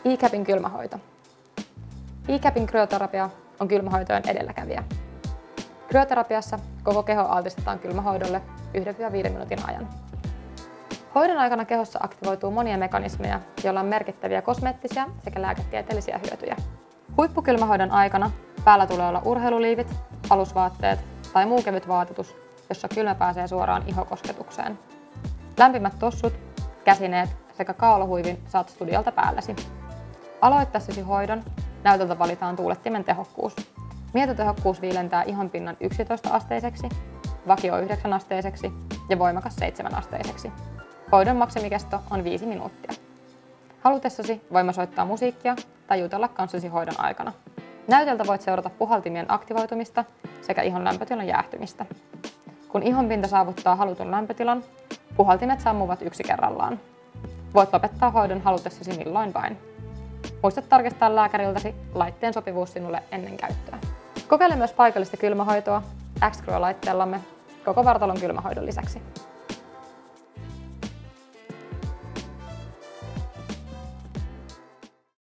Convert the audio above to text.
iCAPin kylmähoito. iCAPin kryoterapia on kylmähoitojen edelläkävijä. Kryoterapiassa koko keho altistetaan kylmähoidolle 1-5 minuutin ajan. Hoidon aikana kehossa aktivoituu monia mekanismeja, joilla on merkittäviä kosmeettisia sekä lääketieteellisiä hyötyjä. Huippukylmähoidon aikana päällä tulee olla urheiluliivit, alusvaatteet tai muu kevyt vaatetus, jossa kylmä pääsee suoraan ihokosketukseen. Lämpimät tossut, käsineet sekä kaulahuivin saat studiolta päällesi. Aloittaessasi hoidon näytöltä valitaan tuulettimen tehokkuus. Mietotehokkuus viilentää ihonpinnan 11-asteiseksi, vakio 9-asteiseksi ja voimakas 7-asteiseksi. Hoidon maksimikesto on 5 minuuttia. Halutessasi voimme soittaa musiikkia tai jutella kanssasi hoidon aikana. Näytöltä voit seurata puhaltimien aktivoitumista sekä ihon lämpötilan jäähtymistä. Kun ihonpinta saavuttaa halutun lämpötilan, puhaltimet sammuvat yksi kerrallaan. Voit lopettaa hoidon halutessasi milloin vain. Muista tarkistaa lääkäriltäsi laitteen sopivuus sinulle ennen käyttöä. Kokeile myös paikallista kylmähoitoa X-Cryo-laitteellamme koko vartalon kylmähoidon lisäksi.